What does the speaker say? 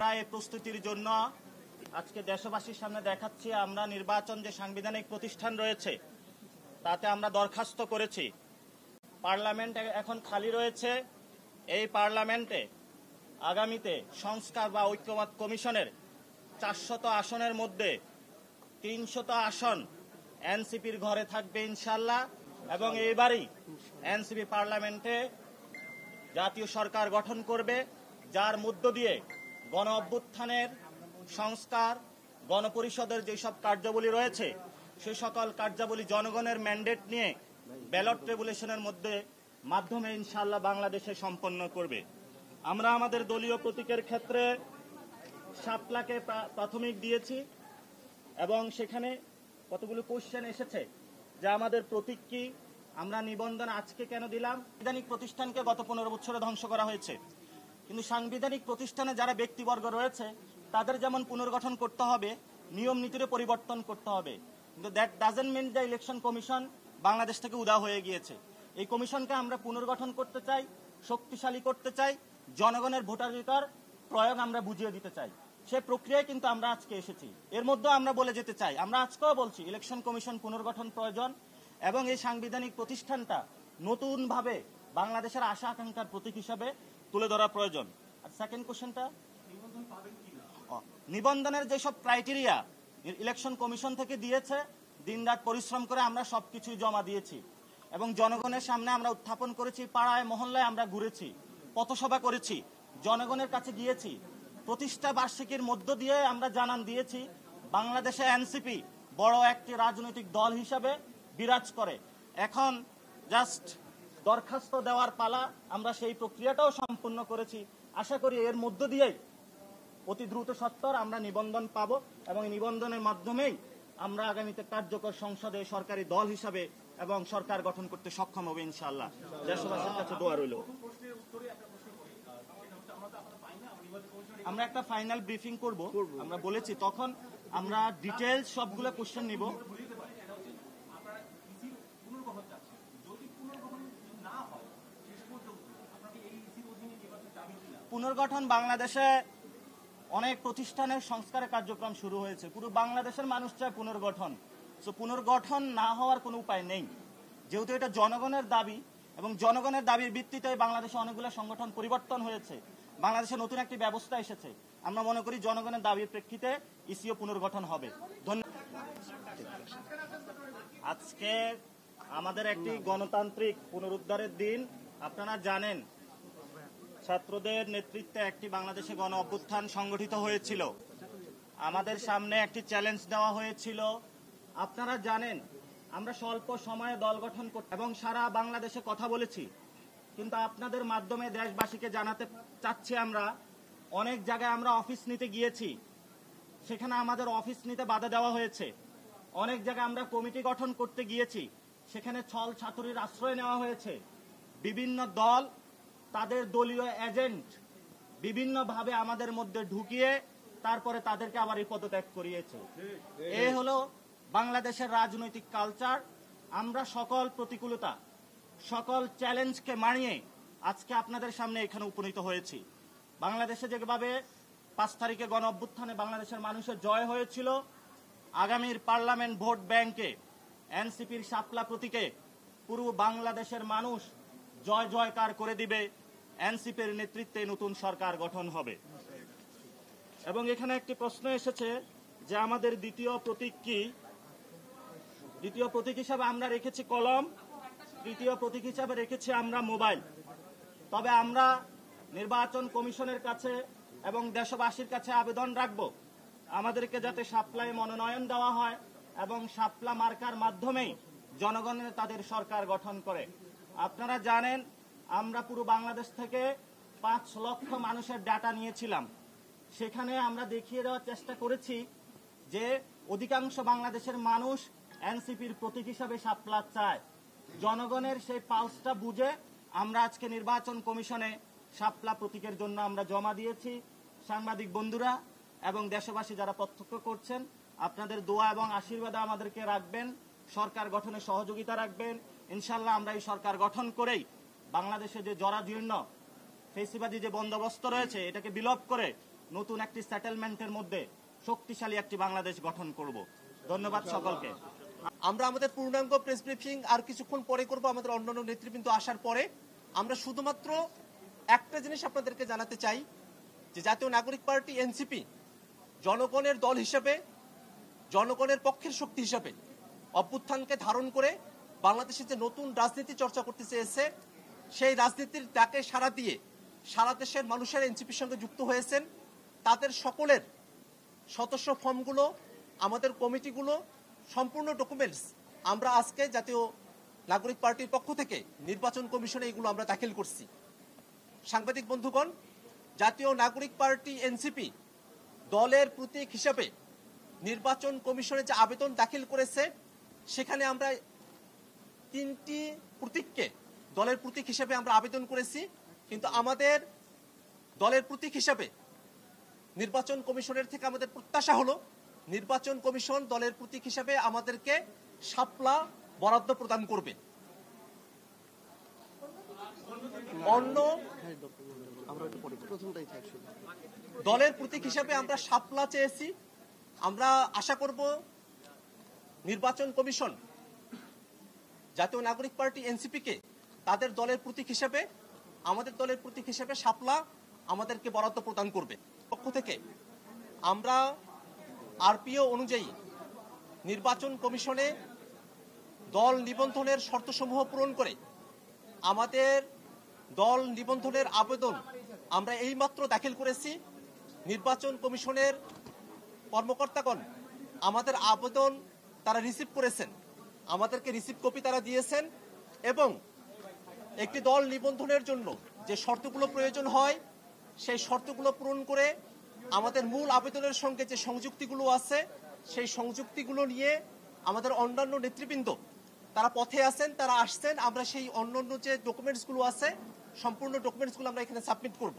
প্রায় প্রস্তুতির জন্য আজকে দেশবাসীর সামনে দেখাচ্ছি আমরা নির্বাচন যে সাংবিধানিক প্রতিষ্ঠান রয়েছে তাতে আমরা দরখাস্ত করেছি। পার্লামেন্ট এখন খালি রয়েছে। এই পার্লামেন্টে আগামীতে সংস্কার বা ঐক্যমত কমিশনের 400 আসনের মধ্যে 300 আসন এনসিপির ঘরে থাকবে ইনশাল্লাহ, এবং এইবারই এনসিপি পার্লামেন্টে জাতীয় সরকার গঠন করবে, যার মধ্য দিয়ে গণ অভ্যুত্থানের সংস্কার, গণপরিষদের যেসব কার্যাবলী রয়েছে সে সকল কার্যাবলী জনগণের ম্যান্ডেট নিয়ে ব্যালট রেগুলেশনের মাধ্যমে ইনশাআল্লাহ বাংলাদেশে সম্পন্ন করবে। আমরা আমাদের দলীয় প্রতীকের ক্ষেত্রে শাপলাকে প্রাথমিক দিয়েছি এবং সেখানে কতগুলো কোশ্চেন এসেছে যে আমাদের প্রতীক কি, আমরা নিবন্ধন আজকে কেন দিলাম। সাংবিধানিক প্রতিষ্ঠানকে গত 15 বছরে ধ্বংস করা হয়েছে, কিন্তু সাংবিধানিক প্রতিষ্ঠানে যারা ব্যক্তিবর্গ রয়েছে তাদের যেমন পুনর্গঠন করতে হবে, নিয়ম নীতির পরিবর্তন করতে হবে, কিন্তু দ্যাট ডাজন্ট মিন যে ইলেকশন কমিশন বাংলাদেশ থেকে উদা হয়ে গিয়েছে। এই কমিশনকে আমরা পুনর্গঠন করতে চাই, শক্তিশালী করতে চাই, জনগণের ভোটাধিকার প্রয়োগ আমরা বুঝিয়ে দিতে চাই। সে প্রক্রিয়ায় কিন্তু আমরা আজকে এসেছি। এর মধ্যে আমরা বলে যেতে চাই, আমরা আজকেও বলছি ইলেকশন কমিশন পুনর্গঠন প্রয়োজন এবং এই সাংবিধানিক প্রতিষ্ঠানটা নতুনভাবে বাংলাদেশের আশা আকাঙ্ক্ষার প্রতীক হিসাবে তুলে ধরা প্রয়োজন। আর সেকেন্ড কোশ্চেনটা, নিবন্ধনের যেসব ক্রাইটেরিয়া ইলেকশন কমিশন থেকে দিয়েছে, দিনরাত পরিশ্রম করে আমরা সবকিছুই জমা দিয়েছি এবং জনগণের সামনে আমরা উত্থাপন করেছি। পাড়ায় মহল্লায় আমরা ঘুরেছি, পথসভা করেছি, জনগণের কাছে গিয়েছি। প্রতিষ্ঠা বার্ষিকীর মধ্য দিয়ে আমরা জানান দিয়েছি বাংলাদেশে এনসিপি বড় একটি রাজনৈতিক দল হিসাবে বিরাজ করে। এখন জাস্ট দরখাস্ত দেওয়ার পালা। আমরা সেই প্রক্রিয়াটাও সম্পূর্ণ করেছি। আশা করি এর মধ্য দিয়েই অতি দ্রুত সত্বর আমরা নিবন্ধন পাব এবং নিবন্ধনের মাধ্যমেই আমরা আগামীতে কার্যকর সংসদে সরকারি দল হিসাবে এবং সরকার গঠন করতে সক্ষম হবে ইনশাআল্লাহ। দেশবাসীর কাছে দোয়া রইল। আমরা একটা ফাইনাল ব্রিফিং করব, আমরা বলেছি তখন আমরা ডিটেইলস সবগুলো কোশ্চেন নিব। পুনর্গঠন বাংলাদেশে অনেক প্রতিষ্ঠানের সংস্কারের কার্যক্রম শুরু হয়েছে। পুরো বাংলাদেশের মানুষ চায় পুনর্গঠন। সো পুনর্গঠন না হওয়ার কোনো উপায় নেই, যেহেতু এটা জনগণের দাবি এবং জনগণের দাবির ভিত্তিতে বাংলাদেশে অনেকগুলো সংগঠন পরিবর্তন হয়েছে, বাংলাদেশে নতুন একটি ব্যবস্থা এসেছে। আমরা মনে করি জনগণের দাবির প্রেক্ষিতে ইসিও পুনর্গঠন হবে। ধন্যবাদ। আজকে আমাদের একটি গণতান্ত্রিক পুনরুদ্ধারের দিন। আপনারা জানেন ছাত্রদের নেতৃত্বে একটি বাংলাদেশে গণ অভ্যুত্থান সংগঠিত হয়েছিল। আমাদের সামনে একটি চ্যালেঞ্জ দেওয়া হয়েছিল। আপনারা জানেন আমরা স্বল্প সময়ে দল গঠন করতে এবং সারা বাংলাদেশে কথা বলেছি, কিন্তু আপনাদের মাধ্যমে দেশবাসীকে জানাতে চাচ্ছি আমরা অনেক জায়গায় আমরা অফিস নিতে গিয়েছি, সেখানে আমাদের অফিস নিতে বাধা দেওয়া হয়েছে। অনেক জায়গায় আমরা কমিটি গঠন করতে গিয়েছি, সেখানে ছল ছাতুরির আশ্রয় নেওয়া হয়েছে। বিভিন্ন দল তাদের দলীয় এজেন্ট বিভিন্নভাবে আমাদের মধ্যে ঢুকিয়ে তারপরে তাদেরকে আবার এই পদত্যাগ করিয়েছে। এই হলো বাংলাদেশের রাজনৈতিক কালচার। আমরা সকল প্রতিকূলতা, সকল চ্যালেঞ্জকে মানিয়ে আজকে আপনাদের সামনে এখানে উপনীত হয়েছি। বাংলাদেশে যেভাবে 5 তারিখে গণ অভ্যুত্থানে বাংলাদেশের মানুষের জয় হয়েছিল, আগামীর পার্লামেন্ট ভোট ব্যাংকে এনসিপির শাপলা প্রতীকে পুরো বাংলাদেশের মানুষ জয় জয়কার করে দিবে। এনসিপির নেতৃত্বে নতুন সরকার গঠন হবে। এবং এখানে একটি প্রশ্ন এসেছে যে আমাদের দ্বিতীয় প্রতীক কি। দ্বিতীয় প্রতীক হিসাবে আমরা রেখেছি কলম, তৃতীয় প্রতীক হিসাবে রেখেছি আমরা মোবাইল। তবে আমরা নির্বাচন কমিশনের কাছে এবং দেশবাসীর কাছে আবেদন রাখব আমাদেরকে যাতে শাপলায় মনোনয়ন দেওয়া হয় এবং শাপলা মার্কার মাধ্যমেই জনগণের তাদের সরকার গঠন করে। আপনারা জানেন আমরা পুরো বাংলাদেশ থেকে 5 লক্ষ মানুষের ডাটা নিয়েছিলাম। সেখানে আমরা দেখিয়ে দেওয়ার চেষ্টা করেছি যে অধিকাংশ বাংলাদেশের মানুষ এনসিপির প্রতীক হিসাবে শাপলা চায়। জনগণের সেই পালসটা বুঝে আমরা আজকে নির্বাচন কমিশনে শাপলা প্রতীকের জন্য আমরা জমা দিয়েছি। সাংবাদিক বন্ধুরা এবং দেশবাসী যারা প্রত্যক্ষ করছেন, আপনাদের দোয়া এবং আশীর্বাদ আমাদেরকে রাখবেন, সরকার গঠনে সহযোগিতা রাখবেন। ইনশাল্লাহ আমরা এই সরকার গঠন করেই বাংলাদেশে যে জরাজীর্ণ ফেসিবাদী যে বন্দোবস্ত রয়েছে এটাকে বিলোপ করে নতুন একটি সেটেলমেন্টের মধ্যে শক্তিশালী একটি বাংলাদেশ গঠন করব। ধন্যবাদ সকলকে। আমরা আমাদের পূর্ণাঙ্গ প্রেস ব্রিফিং আর কিছুক্ষণ পরে করব, আমাদের অন্যান্য নেতৃবৃন্দ আসার পরে। আমরা শুধুমাত্র একটা জিনিস আপনাদেরকে জানাতে চাই যে জাতীয় নাগরিক পার্টি এনসিপি জনগণের দল হিসেবে, জনগণের পক্ষের শক্তি হিসেবে অভ্যুত্থানকে ধারণ করে বাংলাদেশে যে নতুন রাজনীতি চর্চা করতে চেয়েছে, সেই রাজনীতির ডাকে সাড়া দিয়ে সারা দেশের মানুষের এনসিপির সঙ্গে যুক্ত হয়েছেন। তাদের সকলের সদস্য ফর্মগুলো, আমাদের কমিটিগুলো, সম্পূর্ণ ডকুমেন্টস আমরা আজকে জাতীয় নাগরিক পার্টির পক্ষ থেকে নির্বাচন কমিশনে এগুলো আমরা দাখিল করছি। সাংবাদিক বন্ধুগণ, জাতীয় নাগরিক পার্টি এনসিপি দলের প্রতীক হিসাবে নির্বাচন কমিশনে যে আবেদন দাখিল করেছে, সেখানে আমরা 3টি প্রতীককে দলের প্রতীক হিসাবে আমরা আবেদন করেছি। কিন্তু আমাদের দলের প্রতীক হিসাবে নির্বাচন কমিশনের থেকে আমাদের প্রত্যাশা হলো নির্বাচন কমিশন দলের প্রতীক হিসাবে আমাদেরকে শাপলা বরাদ্দ প্রদান করবে। অন্য দলের প্রতীক হিসাবে আমরা শাপলা চেয়েছি। আমরা আশা করব নির্বাচন কমিশন জাতীয় নাগরিক পার্টি এনসিপিকে তাদের দলের প্রতীক হিসাবে, আমাদের দলের প্রতীক হিসাবে শাপলা আমাদেরকে বরাদ্দ প্রদান করবে। পক্ষ থেকে আমরা আরপিও অনুযায়ী নির্বাচন কমিশনে দল নিবন্ধনের শর্তসমূহ পূরণ করে আমাদের দল নিবন্ধনের আবেদন আমরা এইমাত্র দাখিল করেছি। নির্বাচন কমিশনের কর্মকর্তাগণ আমাদের আবেদন তারা রিসিভ করেছেন, আমাদেরকে রিসিভ কপি তারা দিয়েছেন, এবং একটি দল নিবন্ধনের জন্য যে শর্তগুলো প্রয়োজন হয় সেই শর্তগুলো পূরণ করে আমাদের মূল আবেদনের সঙ্গে যে সংযুক্তিগুলো আছে সেই সংযুক্তিগুলো নিয়ে আমাদের অন্যান্য নেতৃবৃন্দ তারা পথে আছেন, তারা আসছেন। আমরা সেই অন্যান্য যে ডকুমেন্টসগুলো আছে সম্পূর্ণ ডকুমেন্টসগুলো আমরা এখানে সাবমিট করব।